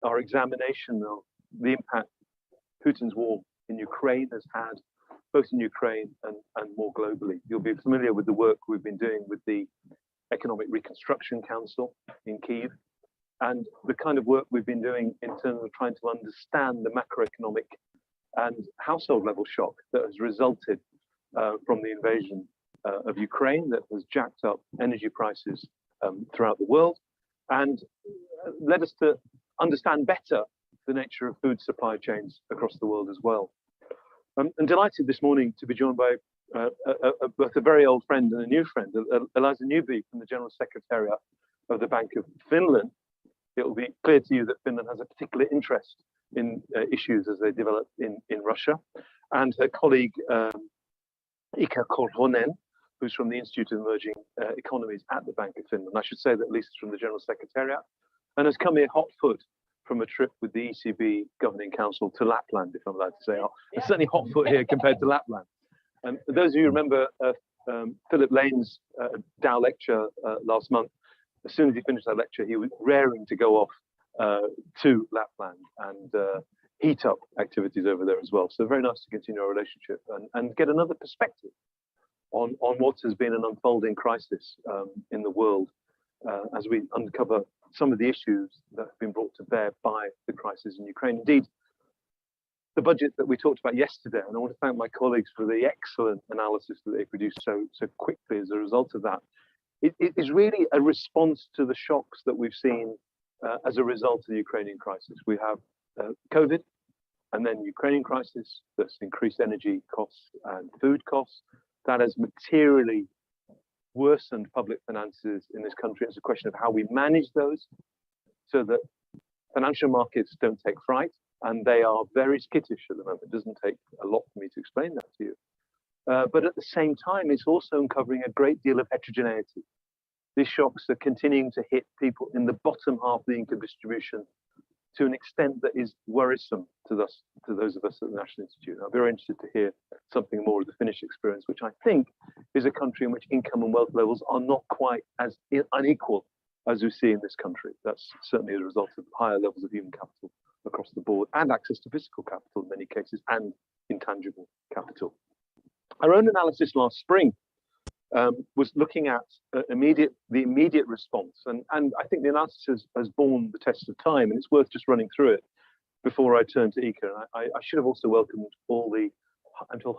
our examination of the impact Putin's war in Ukraine has had, both in Ukraine and more globally. You'll be familiar with the work we've been doing with the Economic Reconstruction Council in Kyiv, and the kind of work we've been doing in terms of trying to understand the macroeconomic and household level shock that has resulted from the invasion of Ukraine, that has jacked up energy prices throughout the world, and led us to understand better the nature of food supply chains across the world as well. I'm delighted this morning to be joined by both a very old friend and a new friend, Elisa Newby from the General Secretariat of the Bank of Finland. It will be clear to you that Finland has a particular interest in issues as they develop in Russia. And her colleague, Iikka Korhonen, who's from the Institute of Emerging Economies at the Bank of Finland. I should say that Lisa's from the General Secretariat and has come here hot foot from a trip with the ECB Governing Council to Lapland, if I'm allowed to say. It's certainly hot foot here compared to Lapland. And for those of you who remember Philip Lane's Dow lecture last month, as soon as he finished that lecture, he was raring to go off to Lapland and heat up activities over there as well. So very nice to continue our relationship and get another perspective on what has been an unfolding crisis in the world as we uncover some of the issues that have been brought to bear by the crisis in Ukraine. Indeed, the budget that we talked about yesterday, and I want to thank my colleagues for the excellent analysis that they produced so quickly as a result of that, it is really a response to the shocks that we've seen as a result of the Ukrainian crisis. We have COVID, and then Ukrainian crisis that's increased energy costs and food costs. That has materially worsened public finances in this country. It's a question of how we manage those so that financial markets don't take fright, and they are very skittish at the moment. It doesn't take a lot for me to explain that to you. But at the same time, it's also uncovering a great deal of heterogeneity. These shocks are continuing to hit people in the bottom half of the income distribution to an extent that is worrisome to those of us at the National Institute. I'm very interested to hear something more of the Finnish experience, which I think is a country in which income and wealth levels are not quite as unequal as we see in this country. That's certainly a result of higher levels of human capital across the board and access to physical capital in many cases and intangible capital. Our own analysis last spring was looking at the immediate response, and I think the analysis has borne the test of time, and it's worth just running through it before I turn to Iikka. I should have also welcomed all the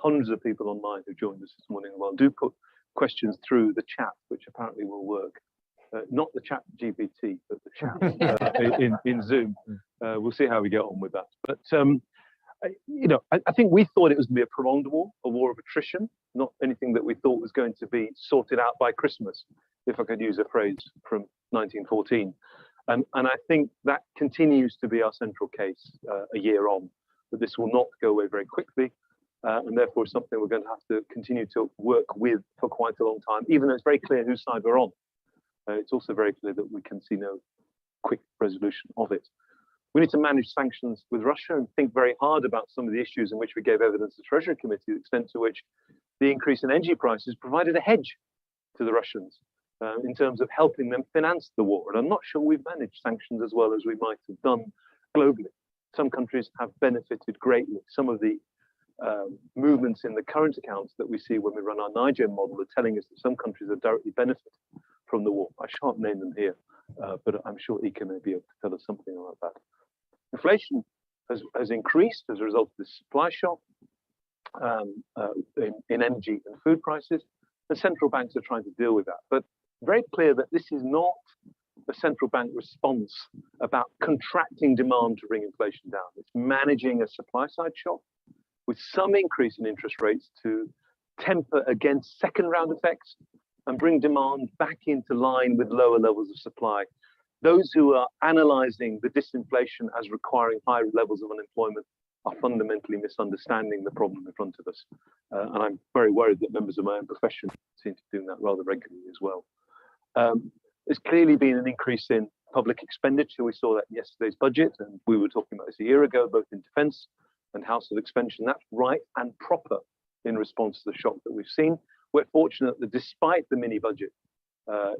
hundreds of people online who joined us this morning. Well, do put questions through the chat, which apparently will work. Not the chat GPT, but the chat in Zoom. We'll see how we get on with that. But I think we thought it was going to be a prolonged war, a war of attrition, not anything that we thought was going to be sorted out by Christmas, if I could use a phrase from 1914. And I think that continues to be our central case a year on, that this will not go away very quickly, and therefore something we're going to have to continue to work with for quite a long time, even though it's very clear whose side we're on. It's also very clear that we can see no quick resolution of it. We need to manage sanctions with Russia and think very hard about some of the issues in which we gave evidence to the Treasury Committee, the extent to which the increase in energy prices provided a hedge to the Russians in terms of helping them finance the war. And I'm not sure we've managed sanctions as well as we might have done globally. Some countries have benefited greatly. Some of the movements in the current accounts that we see when we run our NIGEM model are telling us that some countries have directly benefited from the war. I shan't name them here, but I'm sure Iikka may be able to tell us something about that. Inflation has increased as a result of the supply shock in energy and food prices, and central banks are trying to deal with that. But very clear that this is not a central bank response about contracting demand to bring inflation down. It's managing a supply side shock with some increase in interest rates to temper against second round effects and bring demand back into line with lower levels of supply. Those who are analyzing the disinflation as requiring higher levels of unemployment are fundamentally misunderstanding the problem in front of us. And I'm very worried that members of my own profession seem to be doing that rather regularly as well. There's clearly been an increase in public expenditure. We saw that in yesterday's budget, and we were talking about this a year ago, both in defence and household expenditure. That's right and proper in response to the shock that we've seen. We're fortunate that despite the mini budget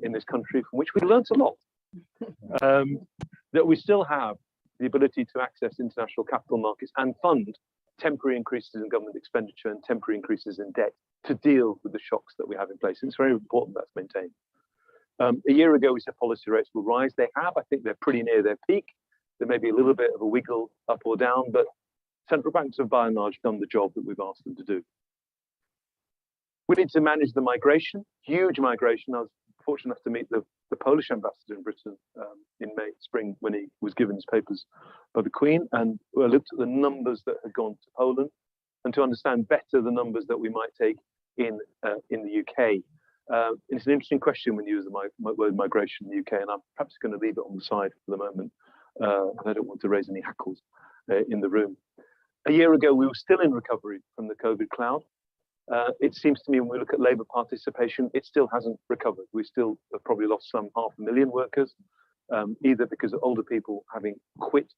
in this country, from which we learnt a lot, that we still have the ability to access international capital markets and fund temporary increases in government expenditure and temporary increases in debt to deal with the shocks that we have in place. And it's very important that's maintained. A year ago, we said policy rates will rise. They have. I think they're pretty near their peak. There may be a little bit of a wiggle up or down, but central banks have by and large done the job that we've asked them to do. We need to manage the migration, huge migration. I was fortunate enough to meet the Polish ambassador in Britain in spring, when he was given his papers by the Queen, and I looked at the numbers that had gone to Poland and to understand better the numbers that we might take in the UK. It's an interesting question when you use the word migration in the UK, and I'm perhaps going to leave it on the side for the moment. I don't want to raise any hackles in the room. A year ago, we were still in recovery from the COVID cloud. It seems to me when we look at labour participation, it still hasn't recovered. We still have probably lost some 500,000 workers, either because of older people having quit,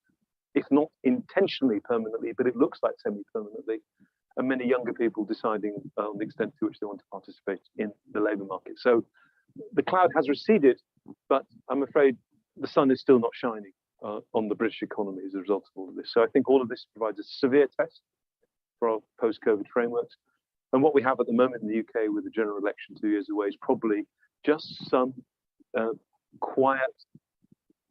if not intentionally permanently, but it looks like semi-permanently, and many younger people deciding on the extent to which they want to participate in the labour market. So the cloud has receded, but I'm afraid the sun is still not shining on the British economy as a result of all of this. So I think all of this provides a severe test for our post-COVID frameworks. And what we have at the moment in the UK with the general election 2 years away is probably just some quiet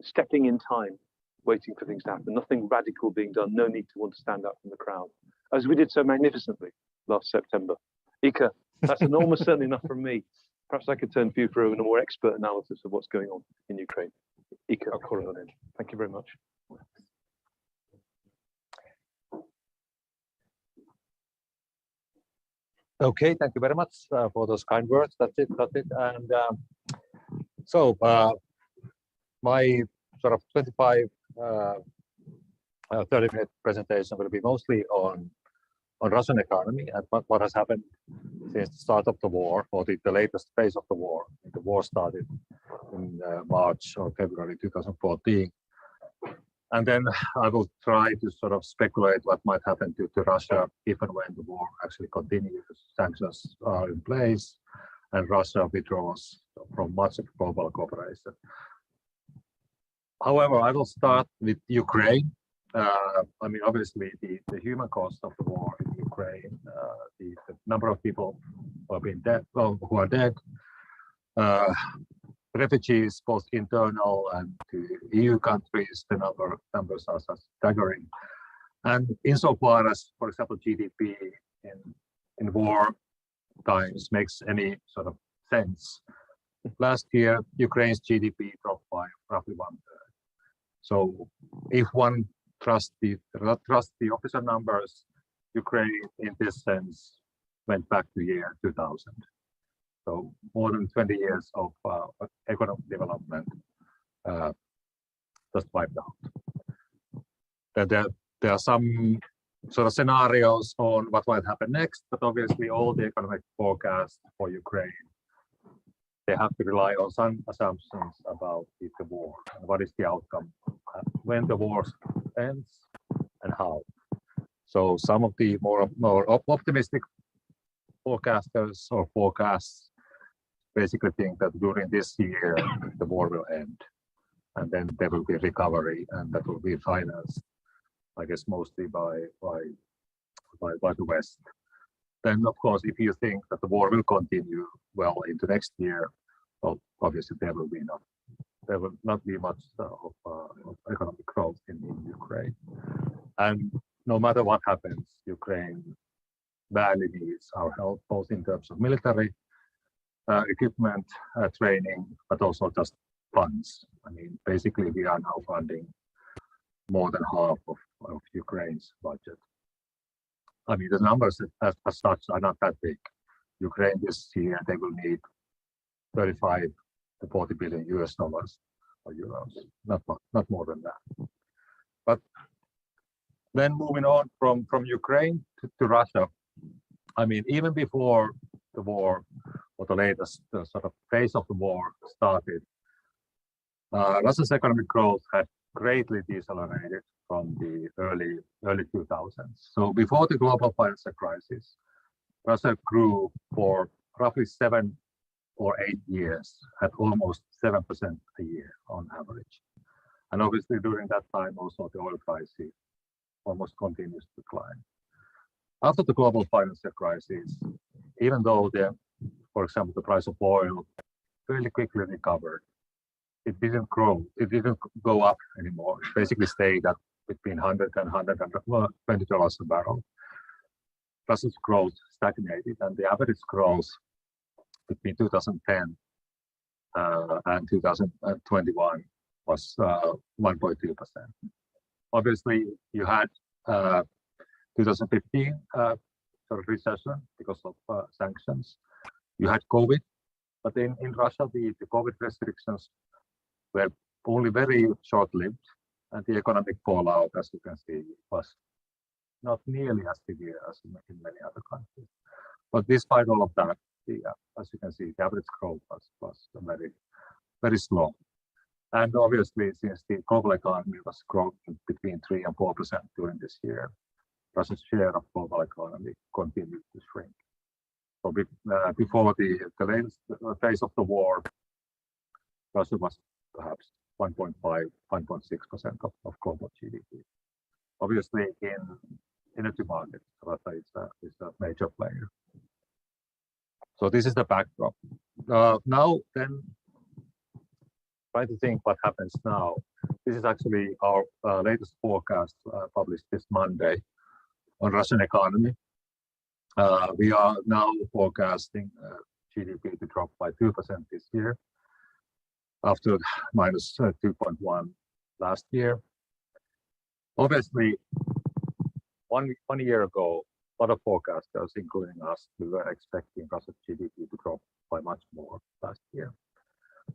stepping in time, waiting for things to happen. Nothing radical being done, no need to want to stand up from the crowd, as we did so magnificently last September. Iikka, that's enormous, certainly enough from me. Perhaps I could turn to you for a more expert analysis of what's going on in Ukraine. Iikka, Korhonen. Thank you very much. Okay, thank you very much for those kind words. That's it. And so my sort of 30-minute presentation will be mostly on Russian economy and what has happened since the start of the war, or the latest phase of the war. The war started in March or February 2014. And then I will try to sort of speculate what might happen to Russia if and when the war actually continues. Sanctions are in place and Russia withdraws from much of global cooperation. However, I will start with Ukraine. I mean, obviously, the human cost of the war in Ukraine, the number of people who have been dead, who are dead, refugees, both internal and to EU countries, the numbers are staggering. And insofar as, for example, GDP in war times makes any sort of sense, last year Ukraine's GDP dropped by roughly 1/3. So if one trusts the official numbers, Ukraine in this sense went back to year 2000. So more than 20 years of economic development just wiped out. There are some sort of scenarios on what might happen next, but obviously all the economic forecasts for Ukraine, they have to rely on some assumptions about the war and what is the outcome when the war ends and how. So some of the more optimistic forecasters or forecasts basically think that during this year the war will end, and then there will be recovery, and that will be financed, I guess, mostly by the West. Then, of course, if you think that the war will continue well into next year, well, obviously there will not be much of economic growth in Ukraine. And no matter what happens, Ukraine badly needs our help, both in terms of military equipment, training, but also just funds. I mean, basically, we are now funding more than half of Ukraine's budget. I mean, the numbers as such are not that big. Ukraine this year, they will need 35 to 40 billion US dollars or euros, not more than that. But then moving on from Ukraine to Russia, I mean, even before the war, or the latest sort of phase of the war started, Russia's economic growth had greatly decelerated from the early 2000s. So before the global financial crisis, Russia grew for roughly 7 or 8 years at almost 7% a year on average. And obviously during that time also the oil price almost continues to decline. After the global financial crisis, even though for example, the price of oil fairly quickly recovered, it didn't grow, it didn't go up anymore. It basically stayed at between $100 and $120 a barrel. Russia's growth stagnated, and the average growth between 2010 and 2021 was 1.2%. Obviously, you had 2015 sort of recession because of sanctions. You had COVID, but in Russia, the COVID restrictions were only very short-lived, and the economic fallout, as you can see, was not nearly as severe as in many other countries. But despite all of that, as you can see, the average growth was very, very slow. And obviously, since the global economy was growing between 3 and 4% during this year, Russia's share of global economy continued to shrink. So before the latest phase of the war, Russia was perhaps 1.5, 1.6% of global GDP. Obviously, in energy markets, Russia is a major player. So this is the backdrop. Now, then, try to think what happens now. This is actually our latest forecast published this Monday on Russian economy. We are now forecasting GDP to drop by 2% this year, after minus 2.1 last year. Obviously, one year ago, a lot of forecasters, including us, we were expecting Russia's GDP to drop by much more last year.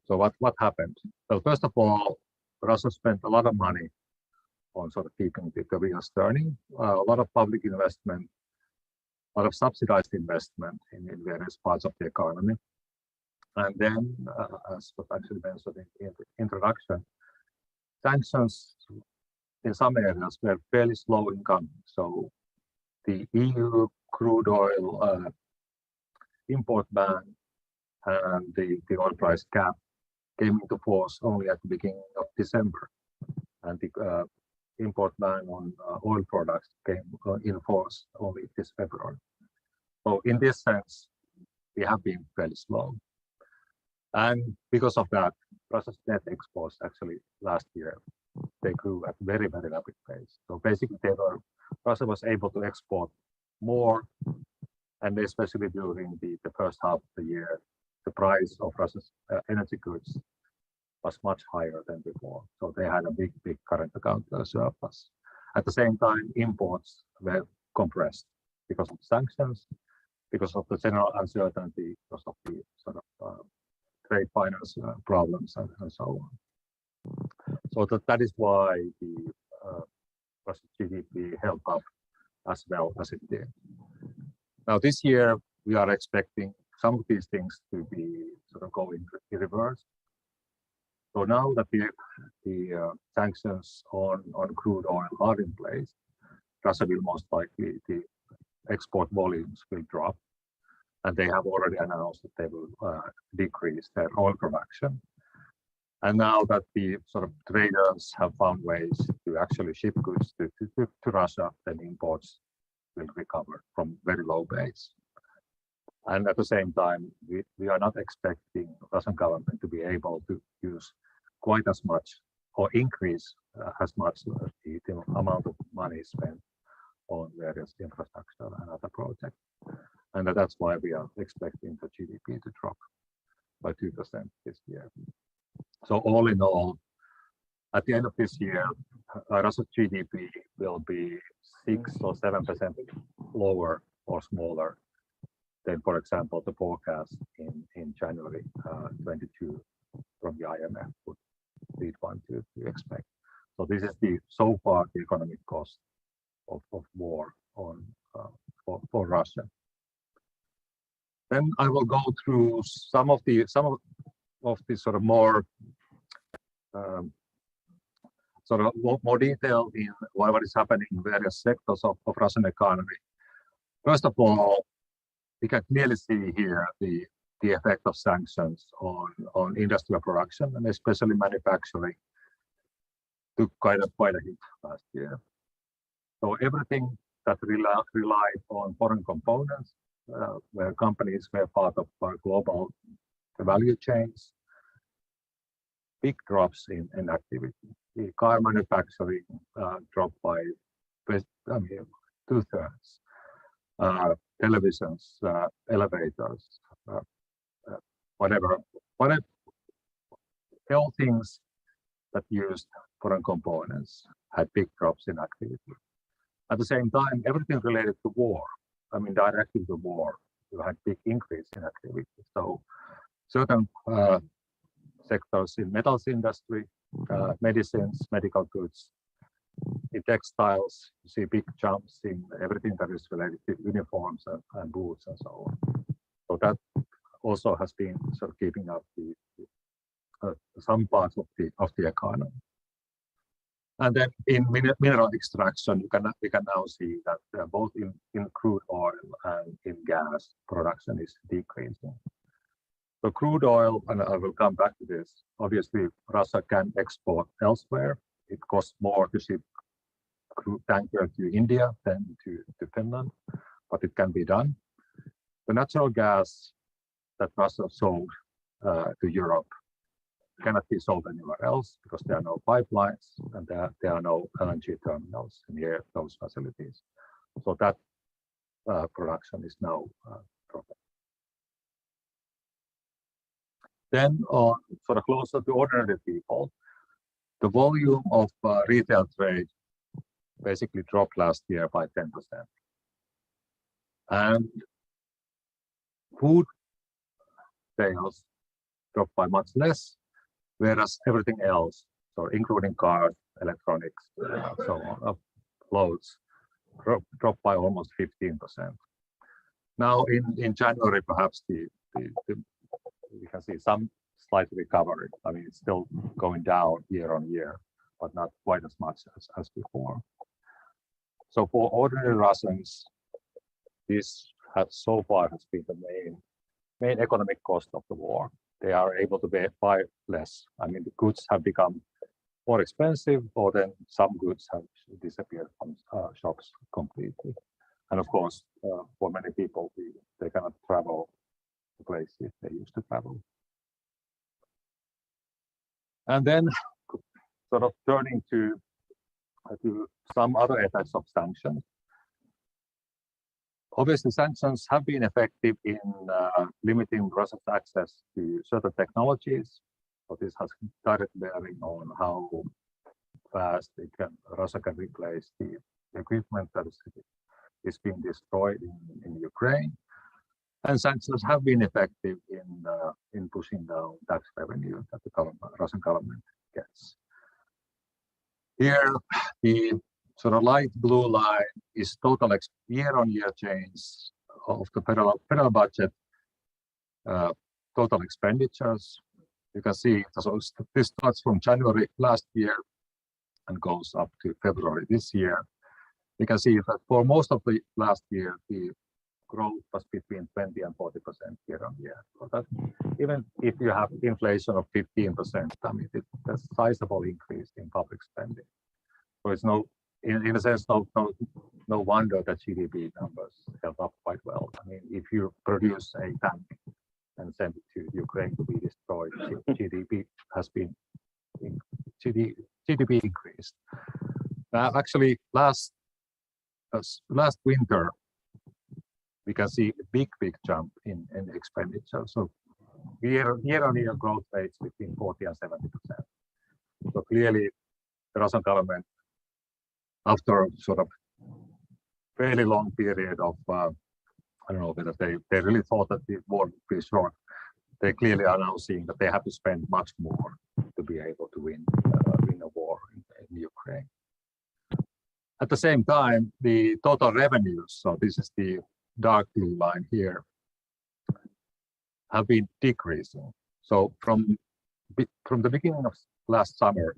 So what happened? Well, first of all, Russia spent a lot of money on sort of keeping the wheels turning, a lot of public investment, a lot of subsidized investment in various parts of the economy. And then, as was actually mentioned in the introduction, sanctions in some areas were fairly slow in coming. So the EU crude oil import ban and the oil price cap came into force only at the beginning of December. And the import ban on oil products came in force only this February. So in this sense, we have been fairly slow. And because of that, Russia's net exports actually last year, they grew at very, very rapid pace. So basically Russia was able to export more, and especially during the first half of the year, the price of Russia's energy goods was much higher than before. So they had a big current account surplus. At the same time, imports were compressed because of sanctions, because of the general uncertainty, because of the sort of trade finance problems and so on. So that is why the Russian GDP held up as well as it did. Now this year, we are expecting some of these things to be sort of going in reverse. So now that the sanctions on crude oil are in place, Russia will most likely, the export volumes will drop. And they have already announced that they will decrease their oil production. And now that the sort of traders have found ways to actually ship goods to Russia, then imports will recover from very low base. And at the same time, we are not expecting the Russian government to be able to use quite as much or increase as much the amount of money spent on various infrastructure and other projects. And that's why we are expecting the GDP to drop by 2% this year. So all in all, at the end of this year, Russia's GDP will be 6 or 7% lower or smaller than, for example, the forecast in January 22 from the IMF would lead one to expect. So this is so far the economic cost of war for Russia. Then I will go through some of the sort of more more detail in what is happening in various sectors of Russian economy. First of all, we can clearly see here the effect of sanctions on industrial production and especially manufacturing. took quite a hit last year. So everything that relied on foreign components, where companies were part of global value chains, big drops in activity. The car manufacturing dropped by 2/3. Televisions, elevators, whatever, all things that used foreign components had big drops in activity. At the same time, everything related to war, directly to war, you had big increase in activity. So certain sectors in metals industry, medicines, medical goods, in textiles, you see big jumps in everything that is related to uniforms and boots and so on. So that also has been sort of keeping up some parts of the economy. And then in mineral extraction, we can now see that both in crude oil and in gas, production is decreasing. So crude oil, and I will come back to this, obviously Russia can export elsewhere. It costs more to ship crude tanker to India than to Finland, but it can be done. The natural gas that Russia sold to Europe cannot be sold anywhere else because there are no pipelines and there are no LNG terminals near those facilities. So that production is now dropping. Then, sort of closer to ordinary people, the volume of retail trade basically dropped last year by 10%. And food sales dropped by much less, whereas everything else, so including cars, electronics, so on, clothes, dropped by almost 15%. Now in January, perhaps we can see some slight recovery. It's still going down year on year, but not quite as much as before. So for ordinary Russians, this so far has been the main economic cost of the war. They are able to buy less. The goods have become more expensive, or then some goods have disappeared from shops completely. And of course, for many people, they cannot travel to places they used to travel. And then, sort of turning to some other effects of sanctions. Obviously, sanctions have been effective in limiting Russia's access to certain technologies. So this has direct bearing on how fast Russia can replace the equipment that is being destroyed in Ukraine. And sanctions have been effective in pushing down tax revenue that the Russian government gets. Here, the sort of light blue line is total year-on-year change of the federal budget, total expenditures. You can see, so this starts from January last year and goes up to February this year. You can see that for most of the last year, the growth was between 20 and 40% year-on-year. So that even if you have inflation of 15%, that's a sizable increase in public spending. So it's in a sense, no wonder that GDP numbers held up quite well. If you produce a tank and send it to Ukraine to be destroyed, GDP increased. Actually, last winter, we can see a big jump in expenditure. So year-on-year growth rates between 40 and 70%. So clearly, the Russian government, after a sort of fairly long period of, I don't know whether they really thought that the war would be short, they clearly are now seeing that they have to spend much more to be able to win a war in Ukraine. At the same time, the total revenues, so this is the dark blue line here, have been decreasing. So from the beginning of last summer,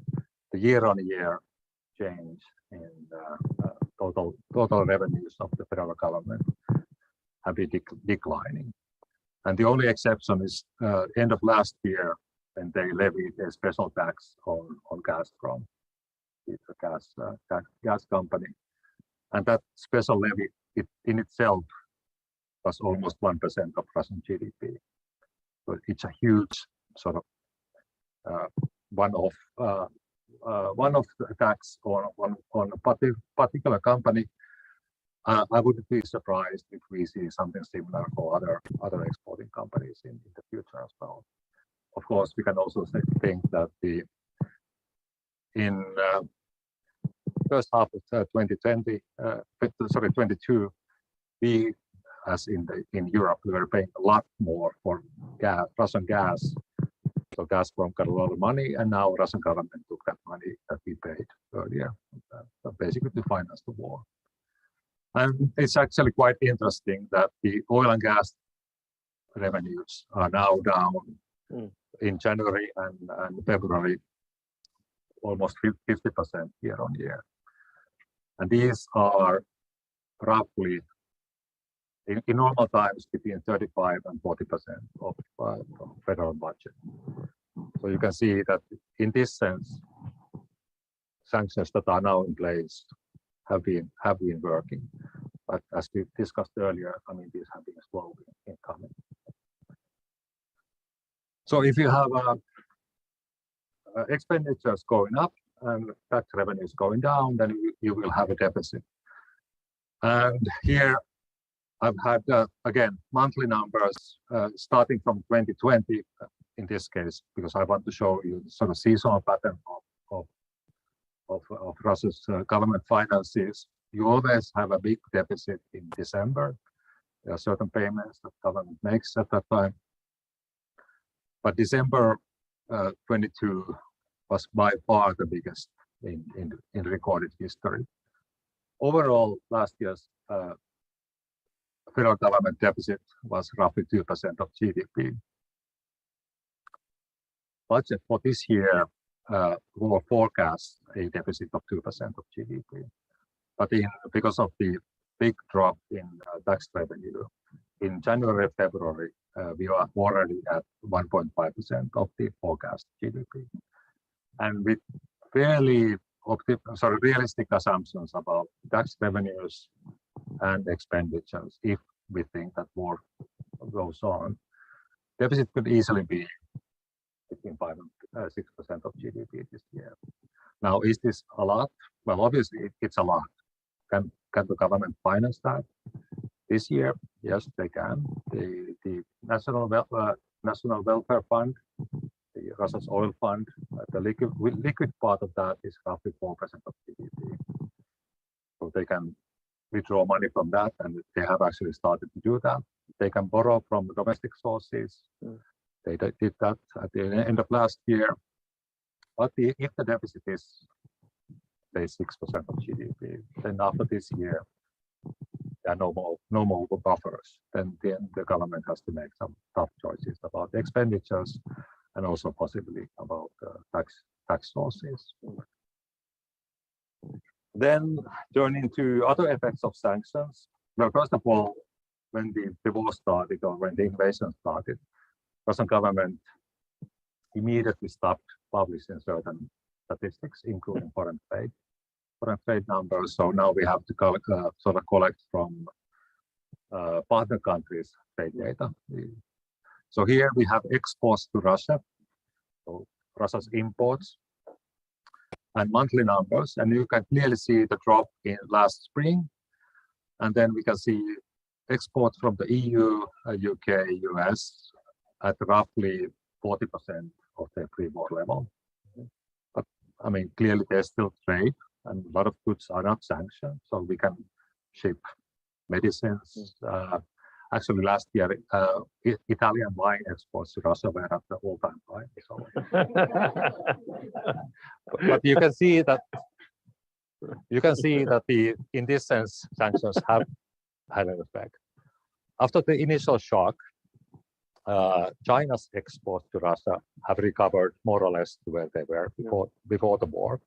the year-on-year change in total revenues of the federal government have been declining. And the only exception is end of last year when they levied a special tax on Gazprom. gas company. And that special levy in itself was almost 1% of Russian GDP. So it's a huge sort of one-off tax on a particular company. I wouldn't be surprised if we see something similar for other exporting companies in the future as well. Of course, we can also think that in first half of 2022, we, as in Europe, we were paying a lot more for Russian gas. So Gazprom got a lot of money, and now Russian government took that money that we paid earlier, basically to finance the war. And it's actually quite interesting that the oil and gas revenues are now down in January and February, almost 50% year on year. And these are roughly, in normal times, between 35 and 40% of federal budget. So you can see that in this sense, sanctions that are now in place have been working. But as we discussed earlier, I mean, these have been slowly incoming. So if you have expenditures going up and tax revenues going down, then you will have a deficit. And here I've had, again, monthly numbers starting from 2020, in this case, because I want to show you the sort of seasonal pattern of Russia's government finances. You always have a big deficit in December. There are certain payments that government makes at that time. But December 22 was by far the biggest in recorded history. Overall, last year's federal government deficit was roughly 2% of GDP. Budget for this year will forecast a deficit of 2% of GDP. But because of the big drop in tax revenue, in January and February, we are already at 1.5% of the forecast GDP. And with fairly realistic assumptions about tax revenues and expenditures, if we think that war goes on, deficit could easily be between 5 and 6% of GDP this year. Now, is this a lot? Well, obviously, it's a lot. Can the government finance that this year? Yes, they can. The National Welfare Fund, the Russia's oil fund, the liquid part of that is roughly 4% of GDP. So they can withdraw money from that, and they have actually started to do that. They can borrow from domestic sources. They did that at the end of last year. But if the deficit is, say, 6% of GDP, then after this year, there are no more buffers. Then the government has to make some tough choices about the expenditures and also possibly about tax sources. Then turning to other effects of sanctions. Well, first of all, when the war started or when the invasion started, Russian government immediately stopped publishing certain statistics, including foreign trade numbers. So now we have to collect from partner countries' trade data. So here we have exports to Russia, so Russia's imports, and monthly numbers. And you can clearly see the drop in last spring. And then we can see exports from the EU, UK, US at roughly 40% of their pre-war level. But I mean, clearly there's still trade, and a lot of goods are not sanctioned, so we can ship medicines. Actually, last year, Italian wine exports to Russia were at the all-time high. So. But you can see that in this sense, sanctions have had an effect. After the initial shock, China's exports to Russia have recovered more or less to where they were before the war.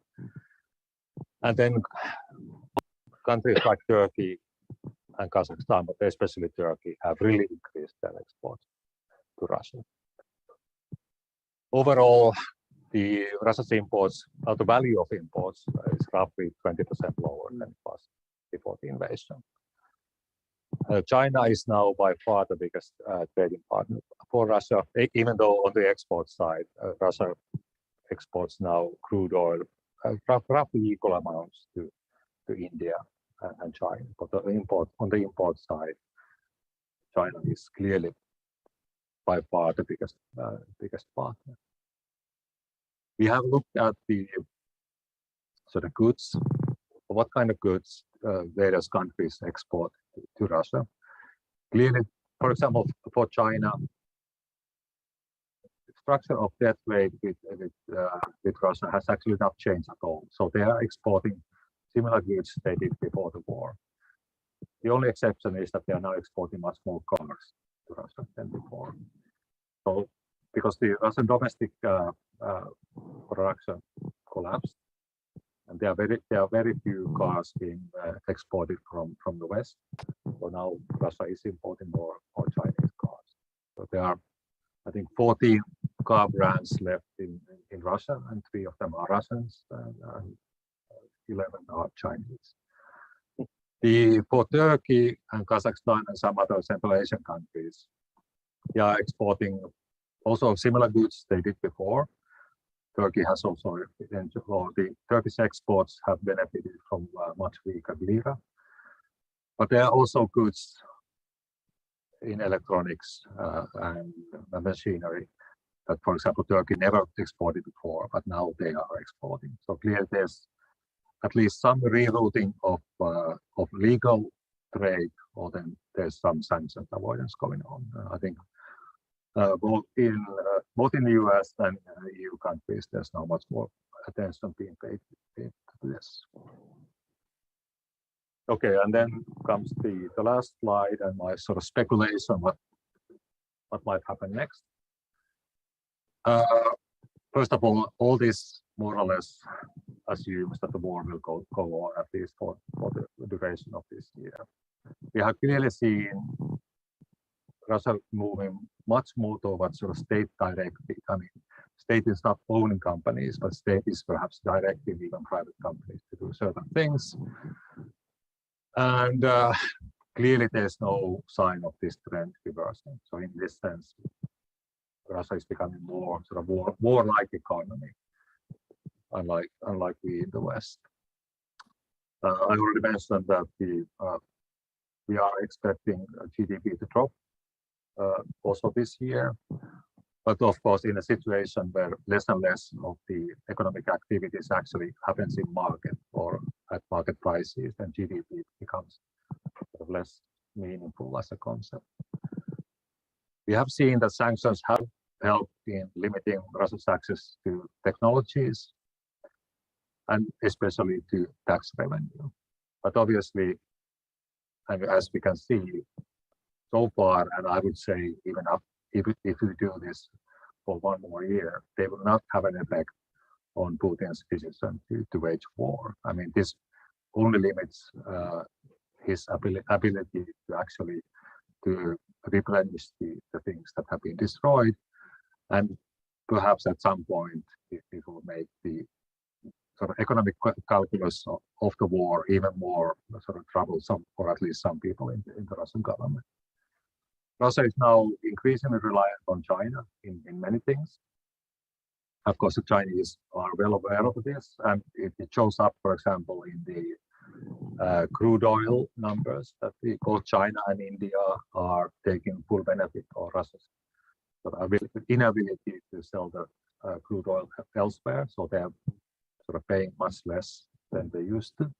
And then countries like Turkey and Kazakhstan, but especially Turkey, have really increased their exports to Russia. Overall, the Russia's imports, the value of imports is roughly 20% lower than it was before the invasion. China is now by far the biggest trading partner for Russia, even though on the export side, Russia exports now crude oil roughly equal amounts to India and China. But on the import side, China is clearly by far the biggest partner. We have looked at the sort of goods, what kind of goods various countries export to Russia. Clearly, for example, for China, the structure of debt rate with Russia has actually not changed at all. So they are exporting similar goods they did before the war. The only exception is that they are now exporting much more cars to Russia than before. So because the Russian domestic production collapsed, and there are very few cars being exported from the West. So now Russia is importing more Chinese cars. So there are, I think, 14 car brands left in Russia, and 3 of them are Russians, and 11 are Chinese. For Turkey and Kazakhstan and some other Central Asian countries, they are exporting also similar goods they did before. Turkey has also, the Turkish exports have benefited from much weaker lira. But there are also goods in electronics and machinery that, for example, Turkey never exported before, but now they are exporting. So clearly there's at least some rerouting of legal trade, or then there's some sanctions avoidance going on. I think both in the US and EU countries, there's now much more attention being paid to this. Okay, and then comes the last slide and my sort of speculation what might happen next. First of all this more or less assumes that the war will go on at least for the duration of this year. We have clearly seen Russia moving much more towards sort of state directed. I mean, state is not owning companies, but state is perhaps directing even private companies to do certain things. And clearly there's no sign of this trend reversing. So in this sense, Russia is becoming more sort of war-like economy, unlike we in the West. I already mentioned that we are expecting GDP to drop also this year, but of course in a situation where less and less of the economic activities actually happens in market or at market prices, then GDP becomes sort of less meaningful as a concept. We have seen that sanctions have helped in limiting Russia's access to technologies and especially to tax revenue. But obviously, and as we can see, so far, and I would say even up, if we do this for one more year, they will not have an effect on Putin's decision to wage war. I mean, this only limits his ability to actually to replenish the things that have been destroyed, and perhaps at some point it will make the sort of economic calculus of the war even more sort of troublesome for at least some people in the Russian government. Russia is now increasingly reliant on China in many things. Of course, the Chinese are well aware of this, and it shows up, for example, in the crude oil numbers that both China and India are taking full benefit of Russia's inability to sell the crude oil elsewhere, so they are sort of paying much less than they used to.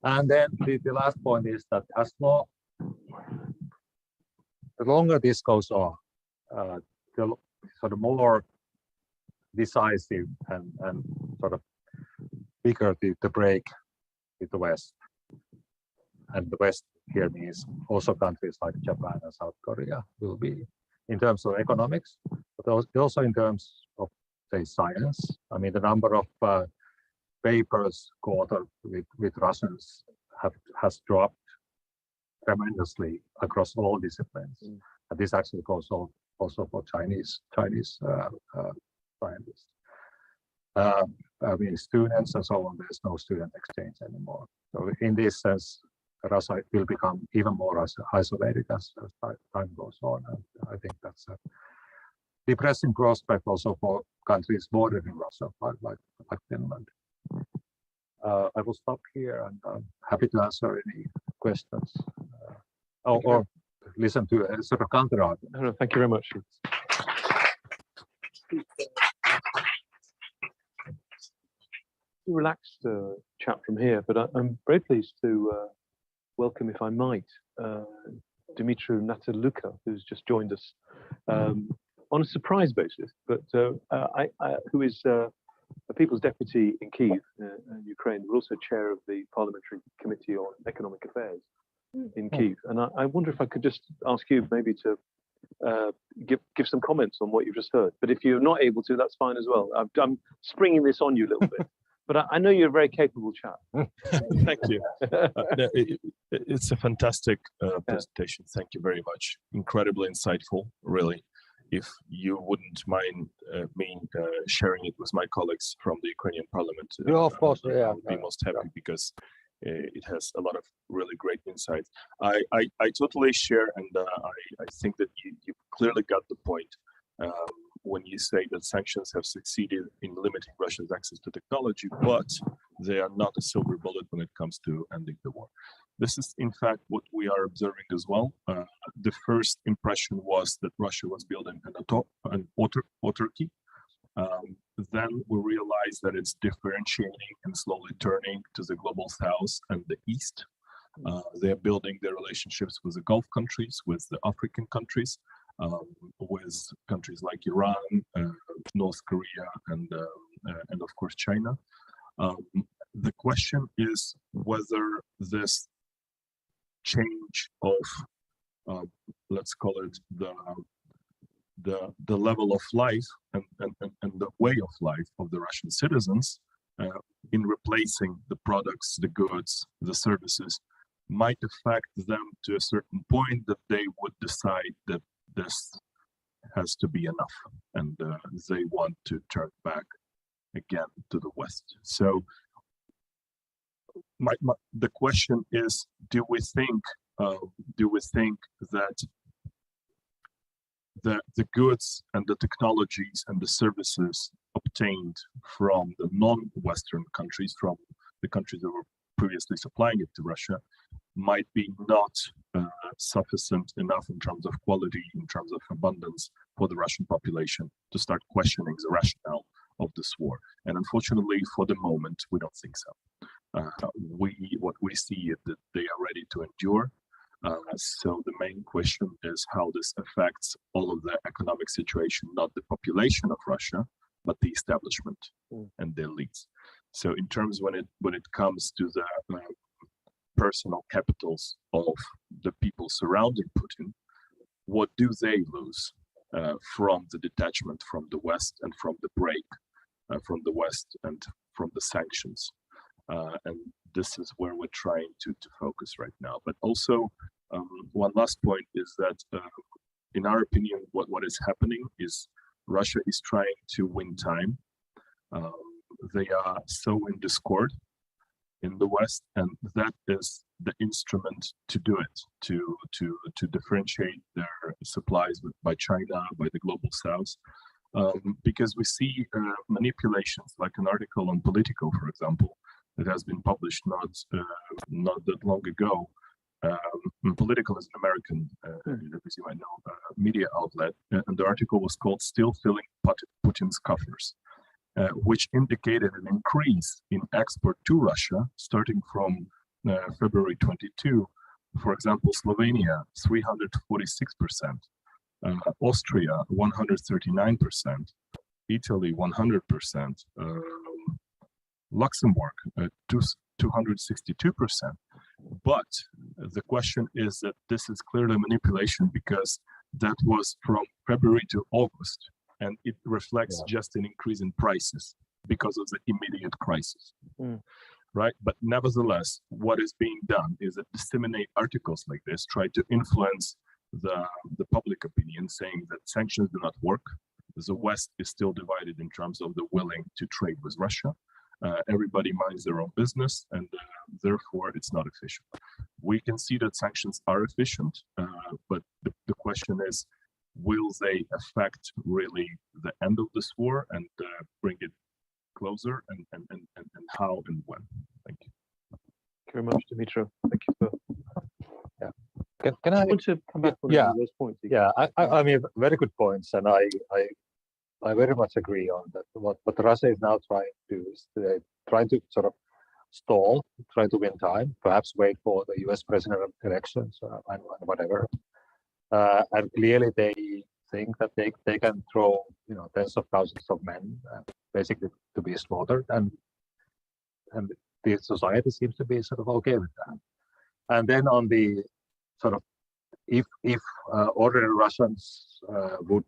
And then the last point is that the longer this goes on, the sort of more decisive and sort of bigger the break with the West. And the West here means also countries like Japan and South Korea will be in terms of economics, but also in terms of, say, science. I mean, the number of papers co-authored with Russians has dropped tremendously across all disciplines. And this actually goes also for Chinese scientists. Students and so on, there's no student exchange anymore. So in this sense, Russia will become even more isolated as time goes on. And I think that's a depressing prospect also for countries bordering Russia, like Finland. I will stop here, and I'm happy to answer any questions or listen to a sort of counter argument. No, thank you very much. Relaxed chat from here, but I'm very pleased to welcome, if I might, Dumitru Nataluka, who's just joined us on a surprise basis, but who is a People's Deputy in Kyiv, Ukraine, but also chair of the Parliamentary Committee on Economic Affairs in Kyiv. And I wonder if I could just ask you maybe to give some comments on what you've just heard. But if you're not able to, that's fine as well. I'm springing this on you a little bit. But I know you're a very capable chap. Thank you. It's a fantastic presentation. Thank you very much. Incredibly insightful, really. If you wouldn't mind me sharing it with my colleagues from the Ukrainian parliament, of course, yeah. I would be most happy because it has a lot of really great insights. I totally share, and I think that you clearly got the point when you say that sanctions have succeeded in limiting Russia's access to technology, but they are not a silver bullet when it comes to ending the war. This is, in fact, what we are observing as well. The first impression was that Russia was building an autarky. Then we realized that it's differentiating and slowly turning to the global south and the east. They're building their relationships with the Gulf countries, with the African countries, with countries like Iran, North Korea, and of course China. The question is whether this change of let's call it the level of life and the way of life of the Russian citizens in replacing the products, the goods, the services might affect them to a certain point that they would decide that this has to be enough, and they want to turn back again to the West. So the question is, do we think that the goods and the technologies and the services obtained from the non-Western countries, from the countries that were previously supplying it to Russia, might be not sufficient enough in terms of quality, in terms of abundance for the Russian population to start questioning the rationale of this war? And unfortunately, for the moment, we don't think so. What we see is that they are ready to endure. So the main question is how this affects all of the economic situation, not the population of Russia, but the establishment and their elites. So in terms when it comes to the personal capitals of the people surrounding Putin, what do they lose from the detachment from the West and from the break from the West and from the sanctions? And this is where we're trying to focus right now. But also, one last point is that, in our opinion, what is happening is Russia is trying to win time. They are so in discord in the West, and that is the instrument to do it, to differentiate their supplies by China, by the global South. Because we see manipulations, like an article on Politico, for example, that has been published not that long ago. Politico is an American, as you might know, media outlet, and the article was called "Still Filling Putin's Coffers," which indicated an increase in export to Russia starting from February 22. For example, Slovenia 346%, Austria 139%, Italy 100%. Luxembourg, 262%. But the question is that this is clearly manipulation, because that was from February to August, and it reflects just an increase in prices because of the immediate crisis. Right? But nevertheless, what is being done is that disseminate articles like this, try to influence the public opinion, saying that sanctions do not work, The West is still divided in terms of the willing to trade with Russia. Everybody minds their own business, and therefore it's not efficient. We can see that sanctions are efficient, but the question is, will they affect really the end of this war and bring it closer, and how and when? Thank you. Thank you very much, Dimitra. Thank you for. Can I want to come back on Yeah. those points? Yeah, I mean, very good points, and I very much agree on that. What Russia is now trying to do is they're trying to sort of stall, trying to win time, perhaps wait for the U.S. president elections and whatever. And clearly, they think that they can throw tens of thousands of men basically to be slaughtered, and the society seems to be sort of okay with that. And then on the sort of if ordinary Russians would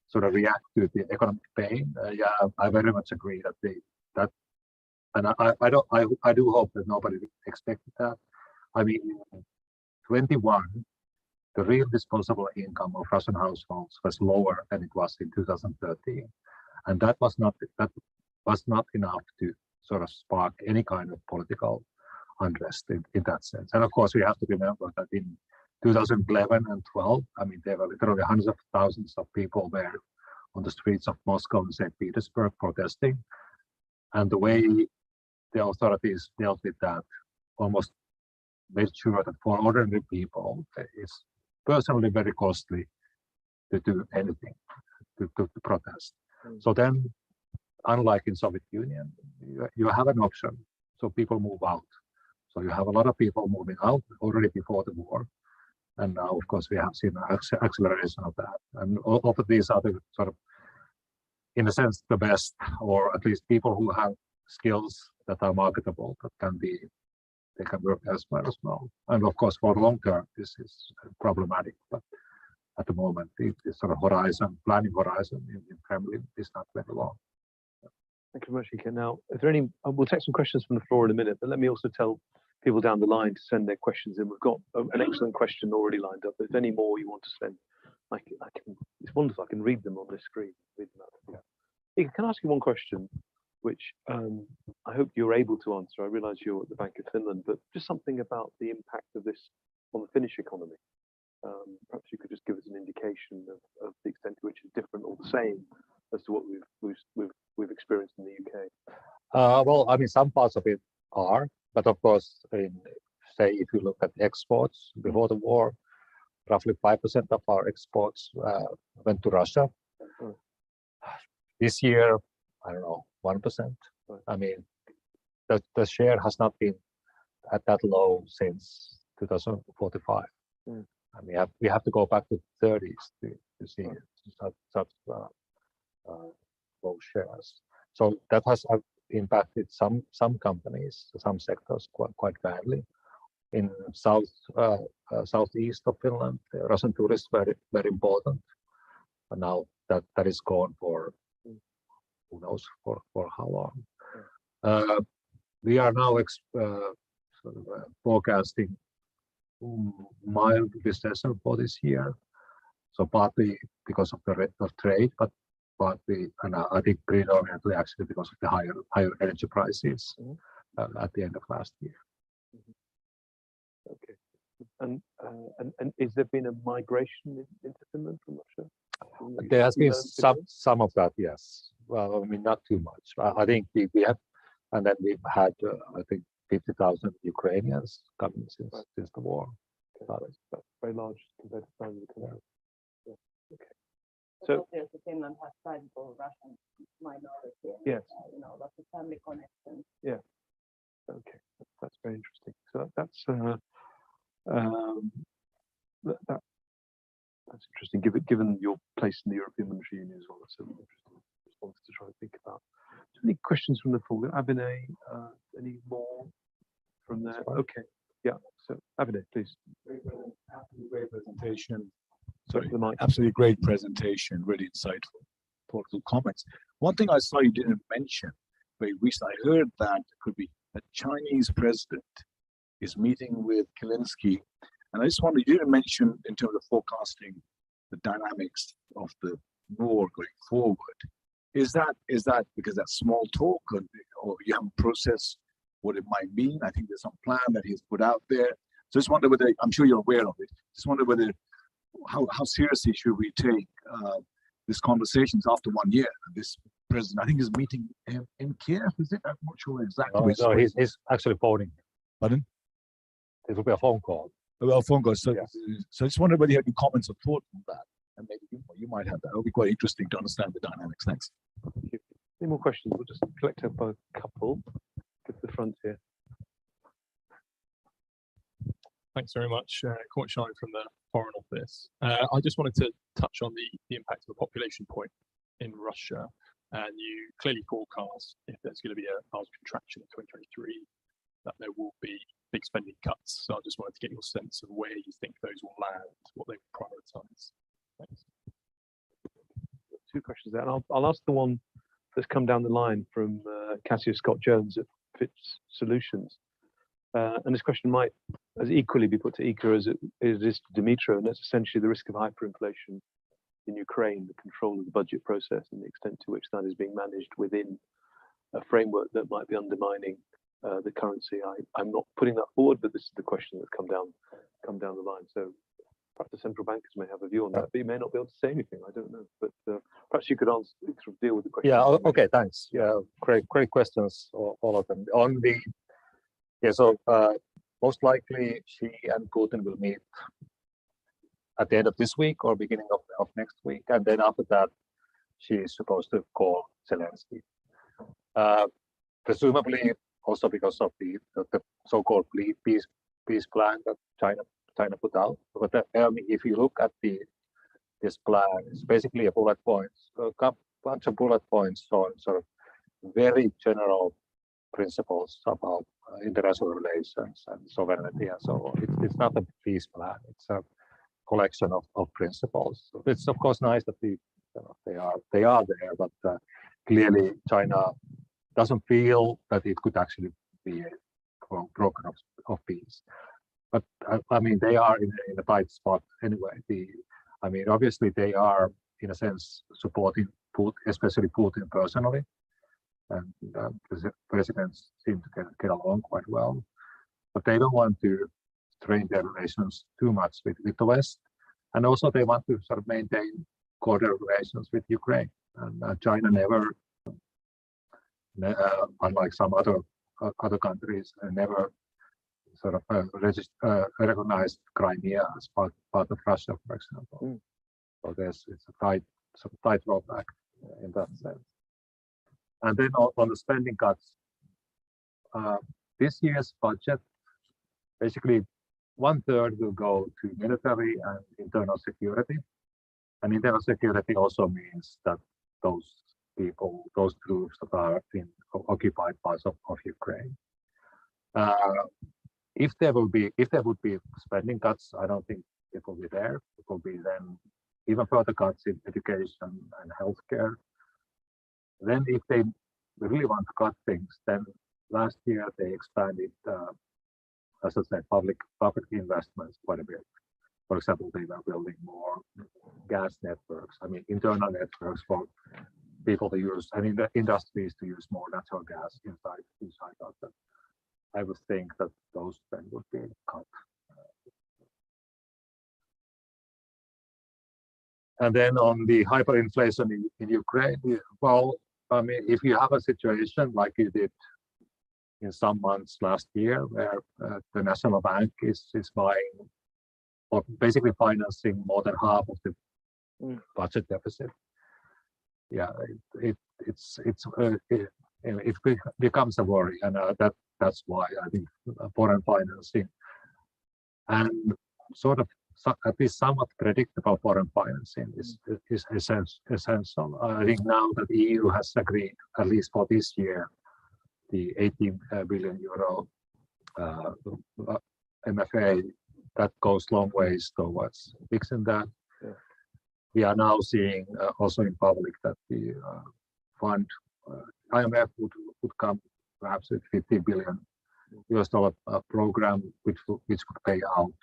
sort of react to the economic pain, yeah, I very much agree that and I do hope that nobody expected that. I mean, in 21, the real disposable income of Russian households was lower than it was in 2013, and that was not enough to sort of spark any kind of political unrest in that sense. And of course, we have to remember that in 2011 and 12, I mean, there were literally hundreds of thousands of people there on the streets of Moscow and St. Petersburg protesting. And the way the authorities dealt with that almost made sure that for ordinary people, it's personally very costly to do anything, to protest. So then, unlike in Soviet Union, you have an option. So people move out. So you have a lot of people moving out already before the war. And now, of course, we have seen an acceleration of that. And all of these are the sort of, in a sense, the best, or at least people who have skills that are marketable, they can work elsewhere as well. And of course, for the long term, this is problematic. But at the moment, the sort of planning horizon in Kremlin is not very long. Thank you very much, Iikka. Now, if there are any, we'll take some questions from the floor in a minute, but let me also tell people down the line to send their questions in. We've got an excellent question already lined up. If any more you want to send, I can. It's wonderful. I can read them on this screen. Read them out. Yeah. Iikka, can I ask you one question, which I hope you're able to answer? I realise you're at the Bank of Finland, but just something about the impact of this on the Finnish economy. Perhaps you could just give us an indication of the extent to which it's different or the same as to what we've experienced in the UK. Well, I mean, some parts of it are, but of course, say if you look at exports before the war, roughly 5% of our exports went to Russia. This year, I don't know, 1%. I mean, the share has not been at that low since 2045. And we have to go back to the 30s to see such low shares. So that has impacted some companies, some sectors quite badly. In southeast of Finland, Russian tourists were very important, but now that is gone for who knows for how long. We are now forecasting mild recession for this year. So partly because of the rate of trade, but partly, and I think predominantly actually because of the higher energy prices at the end of last year. Okay. And is there been a migration into Finland from Russia? There has been some of that, yes. Well, I mean, not too much. I think we have, and then we've had, I think, 50,000 Ukrainians coming since the war. Okay. That's very large compared to the country. Yeah. Okay. So Finland has sizable Russian minority. Yes. Lots of family connections. Yeah. Okay. That's very interesting. So that's interesting. Given your place in the European Monetary Union as well, that's an interesting response to try to think about. So any questions from the floor? Abhinay, any more from there? Okay. Yeah. So Abhinay, please. Absolutely great presentation. Sorry, the mic. Absolutely great presentation. Really insightful, thoughtful comments. One thing I saw you didn't mention very recently, I heard that could be a Chinese president is meeting with Zelensky, and I just wondered, you didn't mention in terms of forecasting the dynamics of the more going forward. Is that because that's small talk, or you haven't processed what it might mean? I think there's some plan that he's put out there. So just wonder whether, I'm sure you're aware of it, just wonder whether, how seriously should we take these conversations after 1 year? This president, I think, is meeting in Kiev, is it? I'm not sure exactly. No, he's actually phoning. Pardon? It will be a phone call. Well, phone calls. So, Yeah. so I just wonder whether you have any comments or thoughts on that, and maybe you might have that. It'll be quite interesting to understand the dynamics. Thanks. Thank you. Any more questions? We'll just collect up a couple. Get to the front here. Thanks very much, Korhonen from the Foreign Office. I just wanted to touch on the impact of the population point in Russia. And you clearly forecast, if there's going to be a large contraction in 2023, that there will be big spending cuts. So I just wanted to get your sense of where you think those will land, what they will prioritise. Thanks. Two questions there. And I'll ask the one that's come down the line from Cassia Scott Jones at Fitch Solutions. And this question might as equally be put to Iikka as it is to Dimitro, and that's essentially the risk of hyperinflation in Ukraine, the control of the budget process, and the extent to which that is being managed within a framework that might be undermining the currency. I'm not putting that forward, but this is the question that's come down the line. So perhaps the central bankers may have a view on that, but you may not be able to say anything. I don't know, but perhaps you could answer, sort of deal with the question. Yeah. Okay. Thanks. Yeah. Great questions, all of them. On the most likely Xi and Putin will meet at the end of this week or beginning of next week, and then after that, she is supposed to call Zelensky. Presumably, also because of the so-called peace plan that China put out. But if you look at this plan, it's basically a bunch of bullet points on sort of very general principles about international relations and sovereignty and so on. It's not a peace plan. It's a collection of principles. It's of course nice that they are there, but clearly China doesn't feel that it could actually be a broker of peace. But I mean, they are in a tight spot anyway. Obviously they are in a sense supporting Putin, especially Putin personally, and the presidents seem to get along quite well. But they don't want to strain their relations too much with the West, and also they want to sort of maintain cordial relations with Ukraine. And China never, unlike some other countries, never sort of recognized Crimea as part of Russia, for example. So it's a tight roadback in that sense. And then on the spending cuts, this year's budget, basically 1/3 will go to military and internal security. And internal security also means that those troops that are in occupied parts of Ukraine. If there would be spending cuts, I don't think it will be there. It will be then even further cuts in education and healthcare. Then if they really want to cut things, then last year they expanded, as I said, public investments quite a bit. For example, they were building more gas networks, internal networks for people to use, and in the industries to use more natural gas inside of them. I would think that those then would be cut. And then on the hyperinflation in Ukraine, well, if you have a situation like you did in some months last year, where the National Bank is buying or basically financing more than half of the budget deficit, yeah, it becomes a worry, and that's why I think foreign financing and sort of at least somewhat predictable foreign financing is essential. I think now that the EU has agreed, at least for this year, the 18 billion euro MFA, that goes long ways towards fixing that. Yeah. We are now seeing also in public that the fund, IMF would come perhaps with $50 billion program, which could pay out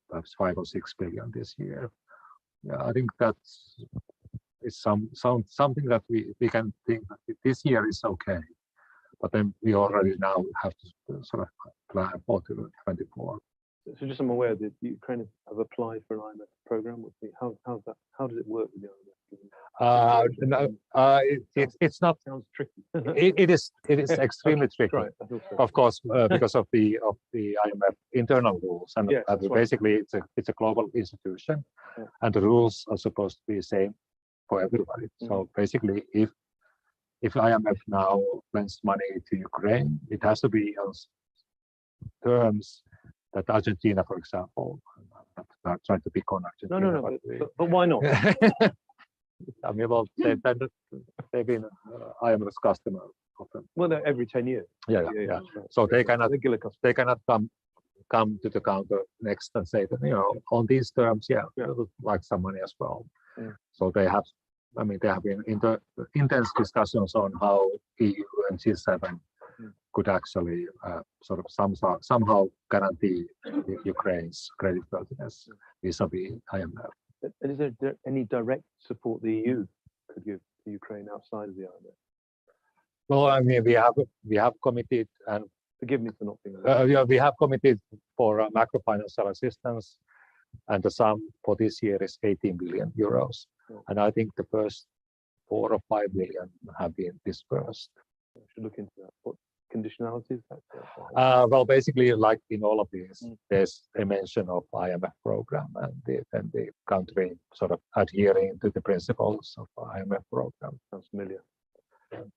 perhaps 5 or 6 billion this year. Yeah, I think that's is something that we can think that this year is okay, but then we already now have to sort of plan for 2024. So just I'm aware that Ukraine have applied for an IMF program. How does it work with the IMF? It's not. Sounds tricky. It is extremely tricky. Right, I thought so. Of course, because of the IMF internal rules, and Yes, that's right. basically it's a global institution, Yeah. and the rules are supposed to be the same for everybody. So basically, if IMF now lends money to Ukraine, it has to be on terms that Argentina, for example, I'm not trying to pick on Argentina. No, but why not? I mean, well, they've been IMF's customer often. Well, no, every 10 years. Yeah. Right. So they cannot Regular customer. they cannot come to the counter next and say that, on these terms, we would like some money as well. Yeah. So they have been intense discussions on how EU and G7 could actually sort of somehow guarantee Ukraine's creditworthiness vis-a-vis IMF. And is there any direct support the EU could give to Ukraine outside of the IMF? Well, I mean, we have committed, and Forgive me for not being we have committed for macro-financial assistance, and the sum for this year is 18 billion euros. Yeah. And I think the first 4 or 5 billion have been dispersed. I should look into that. What conditionalities? Well, basically, like in all of these, there's a mention of IMF program, and the country sort of adhering to the principles of IMF program. Sounds familiar.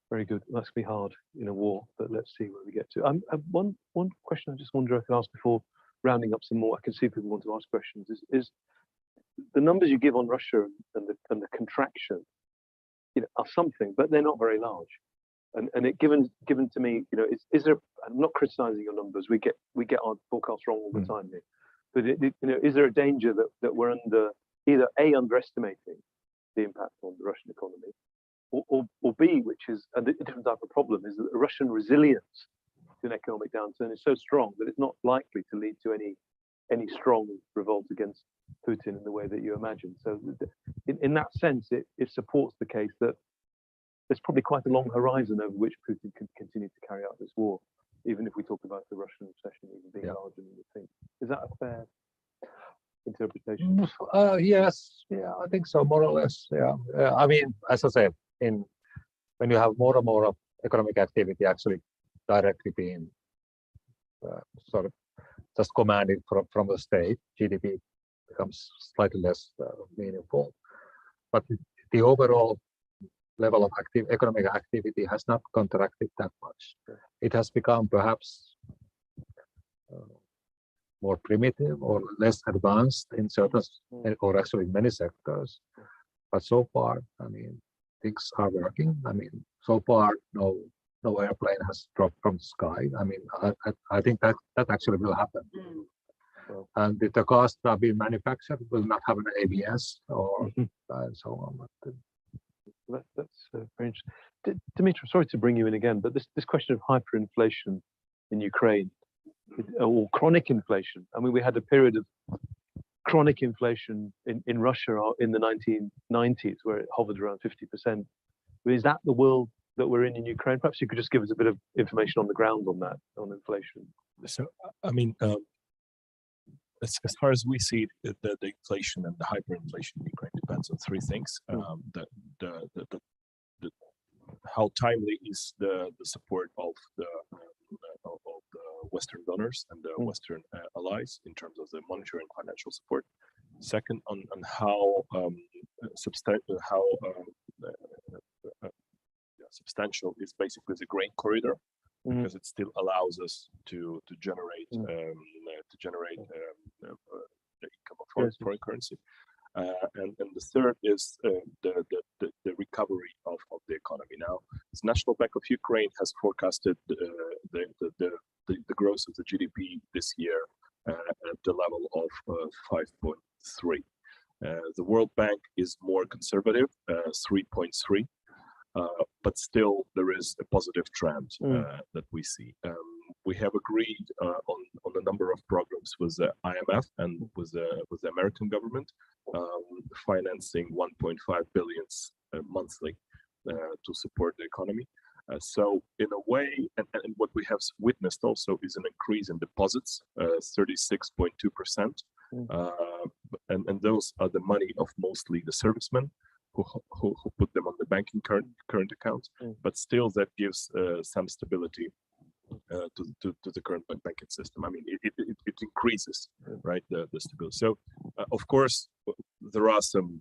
Very good. That's gonna be hard in a war, but let's see where we get to. One question I just wonder if I can ask before rounding up some more. I can see people want to ask questions. Is the numbers you give on Russia and the contraction, are something, but they're not very large. And it given to me, is there? I'm not criticizing your numbers. We get our forecasts wrong all the time here. But is there a danger that we're either underestimating the impact on the Russian economy, or B, which is a different type of problem, is that the Russian resilience to an economic downturn is so strong that it's not likely to lead to any strong revolt against Putin in the way that you imagine. So in that sense, it supports the case that there's probably quite a long horizon over which Putin can continue to carry out this war, even if we talk about the Russian obsession even being larger than we think. Is that a fair interpretation? Yes, I think so, more or less. Yeah, I mean, as I said, when you have more and more of economic activity actually directly being sort of just commanded from the state, GDP becomes slightly less meaningful. But the overall level of economic activity has not contracted that much. It has become perhaps more primitive or less advanced in certain, or actually many sectors. But so far, I mean, things are working. I mean, so far, no airplane has dropped from the sky. I mean, I think that actually will happen. And the cars that are being manufactured will not have an ABS or and so on. But, that's very interesting. Dmitry, sorry to bring you in again, but this question of hyperinflation in Ukraine, or chronic inflation. I mean, we had a period of chronic inflation in Russia in the 1990s, where it hovered around 50%. Is that the world that we're in Ukraine? Perhaps you could just give us a bit of information on the ground on that, on inflation. So, I mean, as far as we see it, the inflation and the hyperinflation in Ukraine depends on three things. How timely is the support of the Western donors and the Western allies in terms of the monetary and financial support. Second, on how substantial is basically the grain corridor, because it still allows us to generate the income of foreign currency. And the third is the recovery of the economy. Now, the National Bank of Ukraine has forecasted the growth of the GDP this year at the level of 5.3. The World Bank is more conservative, 3.3. But still, there is a positive trend that we see. We have agreed on a number of programs with the IMF and with the American government financing 1.5 billions monthly to support the economy. So in a way, and what we have witnessed also is an increase in deposits, 36.2%. And those are the money of mostly the servicemen who put them on the banking current account, but still that gives some stability to the current banking system. I mean, it increases, right, the stability. So of course there are some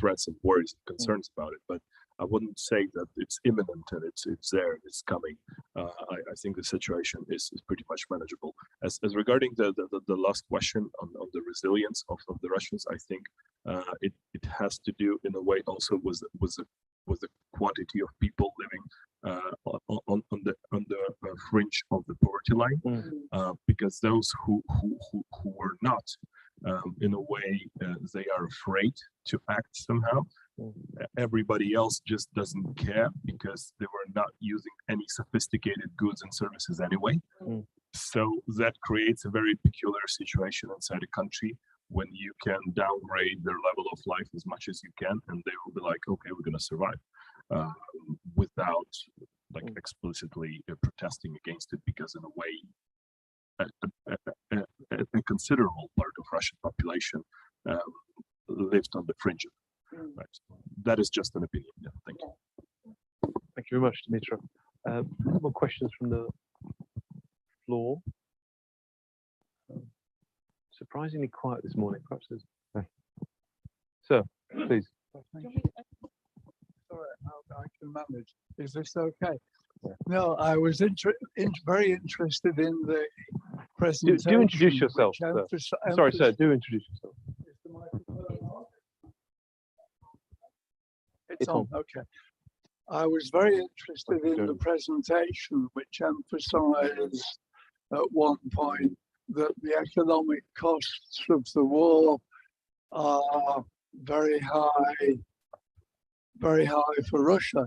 threats and worries and concerns about it, but I wouldn't say that it's imminent and it's there, it's coming. I think the situation is pretty much manageable. As regarding the last question on the resilience of the Russians, I think it has to do in a way also with the quantity of people living on the fringe of the poverty line, because those who were not, in a way, they are afraid to act somehow. Everybody else just doesn't care because they were not using any sophisticated goods and services anyway. So that creates a very peculiar situation inside a country when you can downgrade their level of life as much as you can, and they will be like, okay, we're going to survive, without like explicitly protesting against it, because in a way a considerable part of Russian population lived on the fringe of it. Right. That is just an opinion. Yeah, thank you. Thank you very much, Dimitra. More questions from the floor. Surprisingly quiet this morning. Perhaps there's... Sir, please. Sorry, I can manage. Is this okay? No, I was very interested in the presentation. Do introduce yourself, sir. Sorry, sir, do introduce yourself. Is the microphone on? It's on, okay. I was very interested in the presentation, which emphasized at one point that the economic costs of the war are very high for Russia.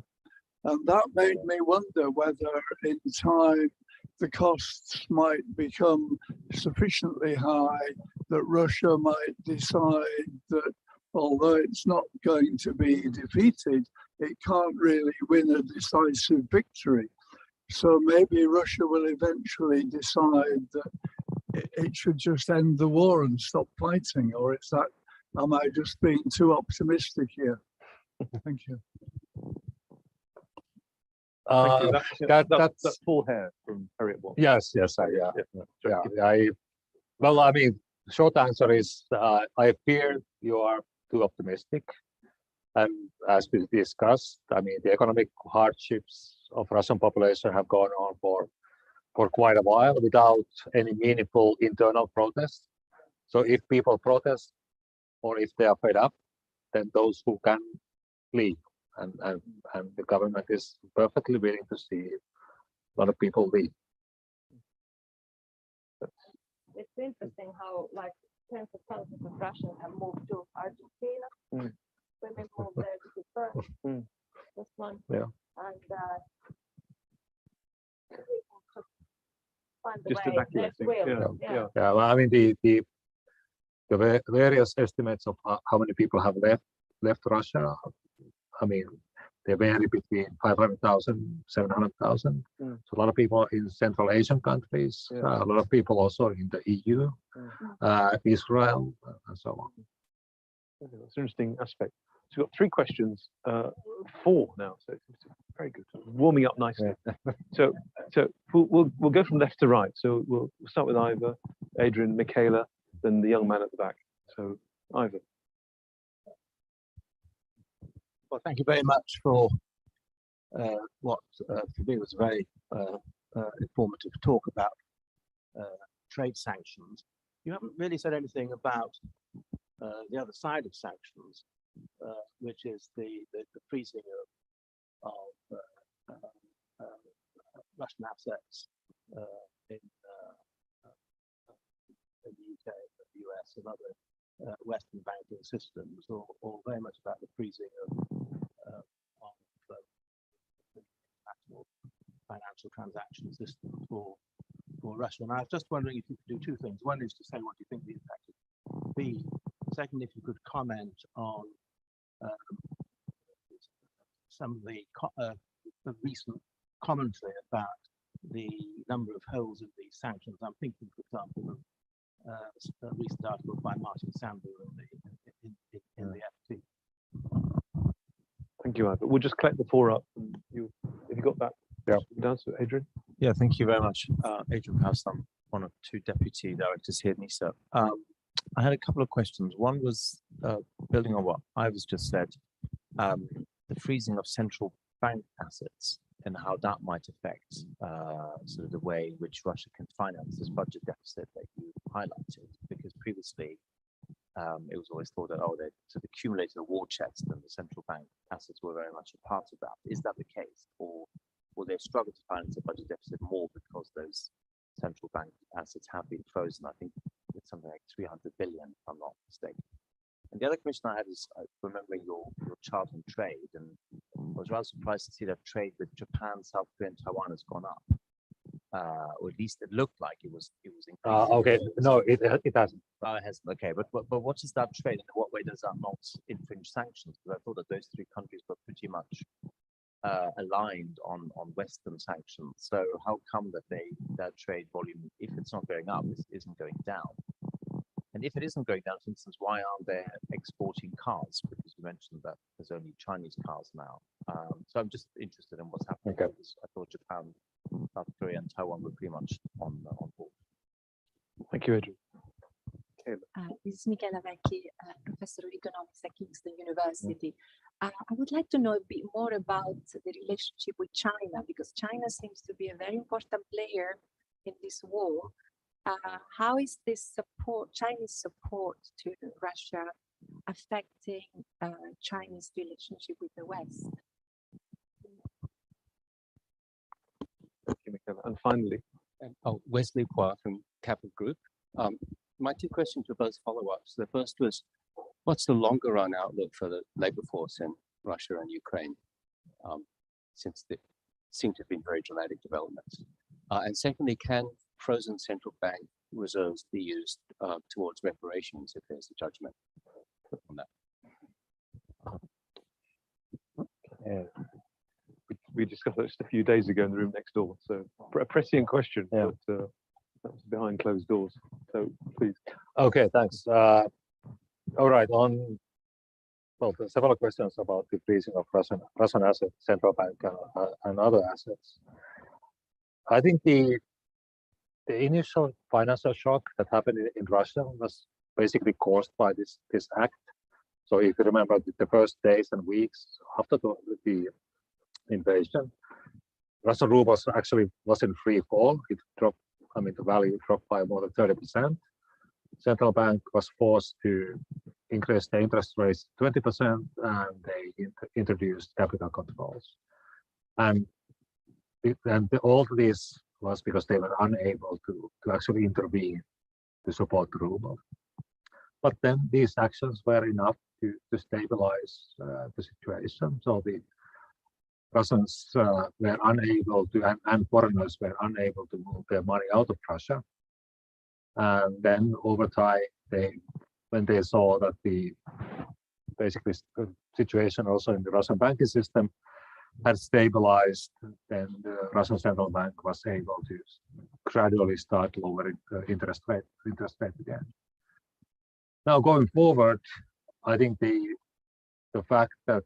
And that made me wonder whether in time the costs might become sufficiently high that Russia might decide that although it's not going to be defeated, it can't really win a decisive victory. So maybe Russia will eventually decide that it should just end the war and stop fighting, or is that, am I just being too optimistic here? Thank you. That's Paul Hare from Harriet Watt. Yes, well, I mean, short answer is I fear you are too optimistic. And as we discussed, I mean, the economic hardships of Russian population have gone on for quite a while without any meaningful internal protest. So if people protest or if they are fed up, then those who can leave. And the government is perfectly willing to see a lot of people leave. It's interesting how like tens of thousands of Russians have moved to Argentina. Women moved there to give birth this month. Yeah. And people could find the Just way evacuating. as well. Yeah, well, I mean, the various estimates of how many people have left Russia, I mean, they vary between 500,000, 700,000. So a lot of people in Central Asian countries, a lot of people also in the EU, Israel, and so on. That's an interesting aspect. So we've got 3 questions, 4 now, so it's very good. Warming up nicely. So we'll go from left to right. So we'll start with Ivor, Adrian, Michaela, then the young man at the back. So Ivor. Well, thank you very much for what for me was a very informative talk about trade sanctions. You haven't really said anything about the other side of sanctions, which is the freezing of Russian assets in the UK, the US, and other Western banking systems, or very much about the freezing of international financial transaction system for Russia. And I was just wondering if you could do 2 things. One is to say what you think the impact would be second, if you could comment on some of the recent commentary about the number of holes in these sanctions. I'm thinking, for example, of a recent article by Martin Sandler in the FT. Thank you, Ivan. We'll just collect the four up. And have you got that? Yeah. Down to Adrian. Yeah, thank you very much. Adrian House, I'm one of two deputy directors here at NISA. I had a couple of questions. One was building on what Ivan's just said, the freezing of central bank assets and how that might affect sort of the way in which Russia can finance this budget deficit that you highlighted. Because previously it was always thought that, oh, they sort of accumulated a war chest and the central bank assets were very much a part of that. Is that the case? Or will they struggle to finance a budget deficit more because those central bank assets have been frozen? I think it's something like 300 billion, if I'm not mistaken. And the other question I had is remembering your chart on trade, and I was rather surprised to see that trade with Japan, South Korea, and Taiwan has gone up. Or at least it looked like it was increasing. Okay, no, it hasn't. Oh, it hasn't. Okay, but what is that trade, and in what way does that not infringe sanctions? Because I thought that those three countries were pretty much aligned on Western sanctions. So how come that that trade volume, if it's not going up, isn't going down? And if it isn't going down, for instance, why aren't they exporting cars? Because you mentioned that there's only Chinese cars now. So I'm just interested in what's happening. Okay. I thought Japan, South Korea, and Taiwan were pretty much on board. Thank you, Adrian. This is Michela Vecchi, Professor of Economics at Kingston University. I would like to know a bit more about the relationship with China, because China seems to be a very important player in this war. How is this Chinese support to Russia affecting Chinese relationship with the West? Thank you, Michaela. And finally, Wesley Hua from Capital Group. My two questions were both follow-ups. The first was, what's the longer run outlook for the labor force in Russia and Ukraine, since there seem to have been very dramatic developments? And secondly, can frozen central bank reserves be used towards reparations if there's a judgment on that? we discussed that just a few days ago in the room next door. So a prescient question, but that was behind closed doors. So please. Okay, thanks. All right. There's several questions about the freezing of Russian assets, central bank, and other assets. I think the initial financial shock that happened in Russia was basically caused by this act. So if you remember the first days and weeks after the invasion, Russian ruble actually was in free fall. It dropped. I mean, the value dropped by more than 30%. Central bank was forced to increase the interest rates 20%, and they introduced capital controls. And all this was because they were unable to actually intervene to support the ruble. But then these actions were enough to stabilize the situation. So the Russians were unable to, and foreigners were unable to move their money out of Russia. And then over time, when they saw that the situation also in the Russian banking system had stabilized, then the Russian central bank was able to gradually start lowering the interest rate again. Now going forward, I think the fact that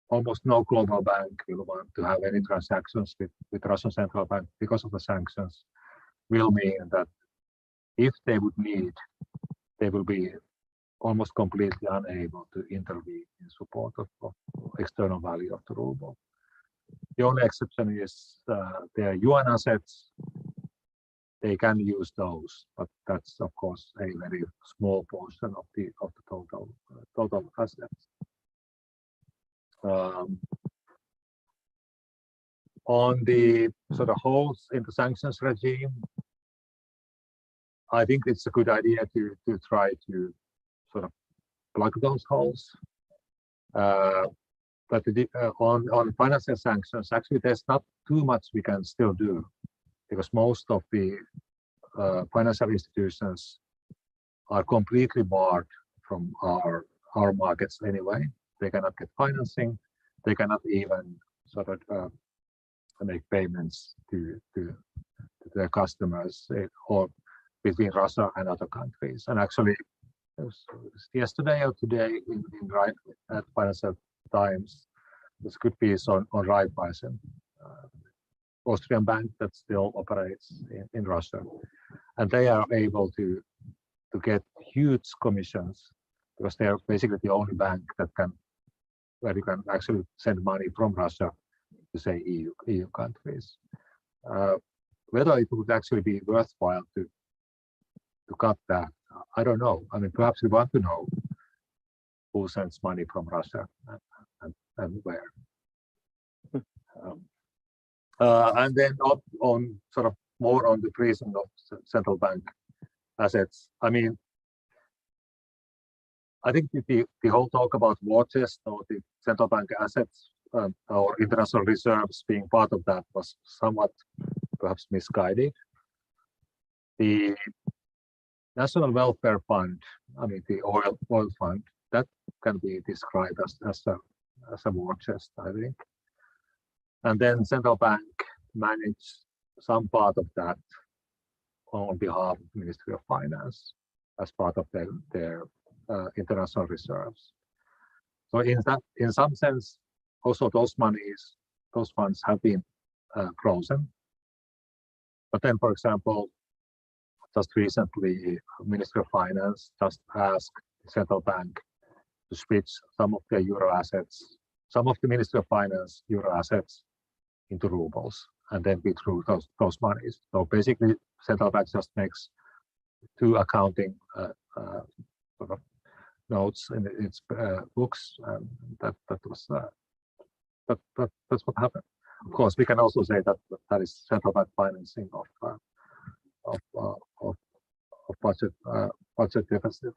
almost no global bank will want to have any transactions with Russian central bank because of the sanctions will mean that if they would need, they will be almost completely unable to intervene in support of external value of the ruble. The only exception is their yuan assets. They can use those, but that's of course a very small portion of the total assets. On the sort of holes in the sanctions regime, I think it's a good idea to try to sort of plug those holes. But on financial sanctions, actually, there's not too much we can still do, because most of the financial institutions are completely barred from our markets anyway. They cannot get financing. They cannot even sort of make payments to their customers or between Russia and other countries. And actually, it was yesterday or today at Financial Times, there's a good piece on Raiffeisen, Austrian bank that still operates in Russia, and they are able to get huge commissions because they are basically the only bank where you can actually send money from Russia to say EU countries. Whether it would actually be worthwhile to cut that, I don't know. I mean, perhaps we want to know who sends money from Russia and where. And then on sort of more on the freezing of central bank assets. I mean, I think the whole talk about war chest or the central bank assets or international reserves being part of that was somewhat perhaps misguided. The National Welfare Fund, I mean the oil fund, that can be described as a war chest, I think. And then central bank managed some part of that on behalf of the Ministry of Finance as part of their international reserves. So in some sense, also those funds have been frozen. But then, for example, just recently, Ministry of Finance just asked the central bank to switch some of their euro assets, some of the Ministry of Finance euro assets into rubles, and then withdrew those monies. So basically, central bank just makes two accounting sort of notes in its books, and that's what happened. Of course, we can also say that is central bank financing of budget deficit.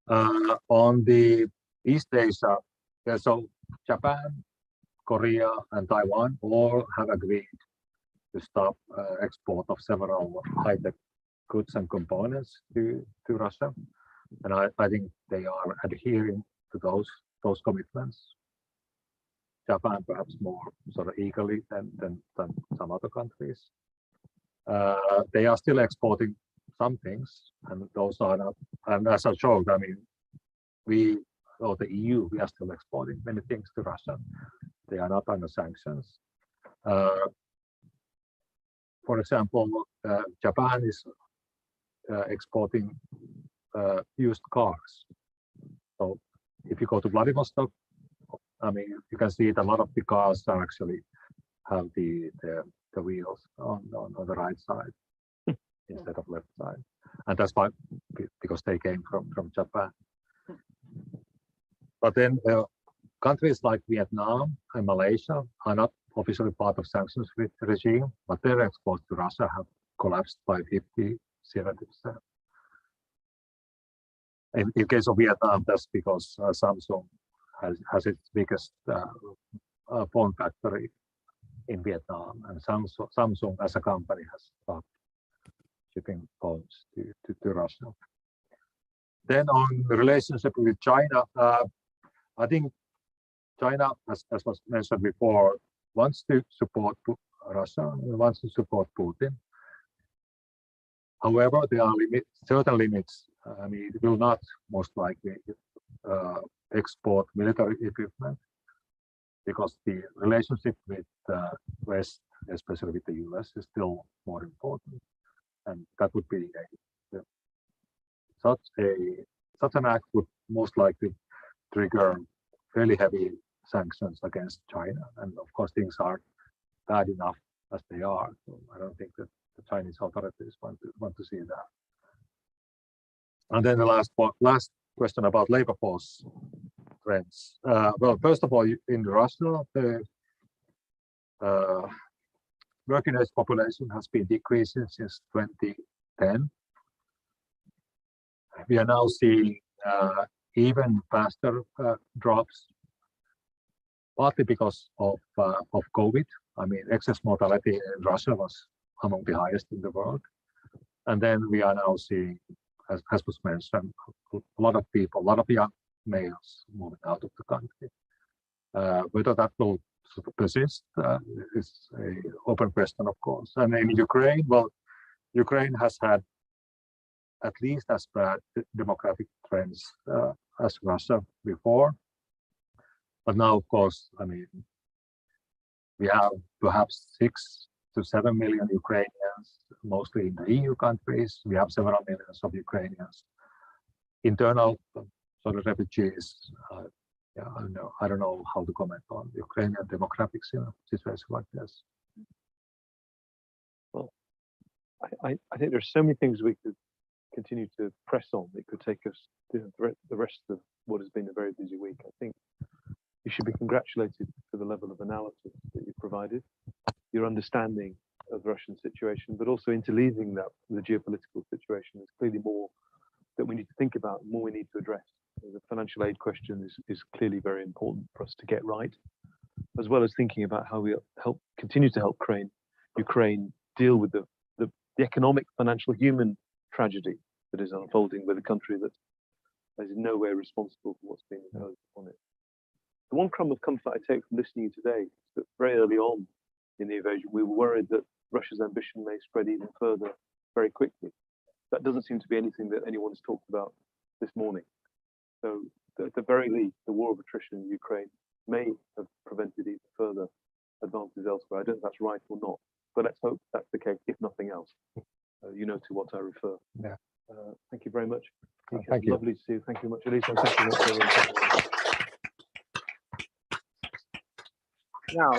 On the East Asia, so Japan, Korea, and Taiwan all have agreed to stop export of several high-tech goods and components to Russia, and I think they are adhering to those commitments. Japan perhaps more sort of eagerly than some other countries. They are still exporting some things, and those are not. And as I showed, I mean, we or the EU, we are still exporting many things to Russia. They are not under sanctions. For example, Japan is exporting used cars. So if you go to Vladivostok, I mean, you can see that a lot of the cars are actually have the wheels on the right side instead of left side, and that's why because they came from Japan. But then countries like Vietnam and Malaysia are not officially part of sanctions regime, but their exports to Russia have collapsed by 50–70%. In case of Vietnam, that's because Samsung has its biggest phone factory in Vietnam, and Samsung as a company has stopped shipping phones to Russia. Then on the relationship with China, I think China, as was mentioned before, wants to support Russia and wants to support Putin. However, there are certain limits. I mean, it will not most likely export military equipment because the relationship with West, especially with the US, is still more important, and that would be such an act would most likely trigger fairly heavy sanctions against China, and of course things are bad enough as they are. So I don't think that the Chinese authorities want to see that. And then the last question about labor force trends. Well, first of all, in Russia, the working age population has been decreasing since 2010. We are now seeing even faster drops, partly because of COVID. I mean, excess mortality in Russia was among the highest in the world. And then we are now seeing, as was mentioned, a lot of people, a lot of young males moving out of the country. Whether that will sort of persist is an open question, of course. And in Ukraine, well, Ukraine has had at least as bad demographic trends as Russia before. But now, of course, I mean, we have perhaps 6 to 7 million Ukrainians, mostly in the EU countries. We have several millions of Ukrainians. Internal sort of refugees, yeah, I don't know how to comment on Ukrainian demographics in a situation like this. Well, I think there's so many things we could continue to press on. It could take us to the rest of what has been a very busy week. I think you should be congratulated for the level of analysis that you provided, your understanding of the Russian situation, but also interleaving that with the geopolitical situation. There's clearly more that we need to think about, more we need to address. The financial aid question is clearly very important for us to get right, as well as thinking about how we continue to help Ukraine deal with the economic, financial, human tragedy that is unfolding with a country that is in no way responsible for what's been imposed upon it. The one crumb of comfort I take from listening to you today is that very early on in the invasion, we were worried that Russia's ambition may spread even further very quickly. That doesn't seem to be anything that anyone's talked about this morning. So at the very least, the war of attrition in Ukraine may have prevented even further advances elsewhere. I don't know if that's right or not, but let's hope that's the case, if nothing else. You know to what I refer. Yeah. Thank you very much. Thank you. Lovely to see you. Thank you very much, Elisa. Thank you very much. Now,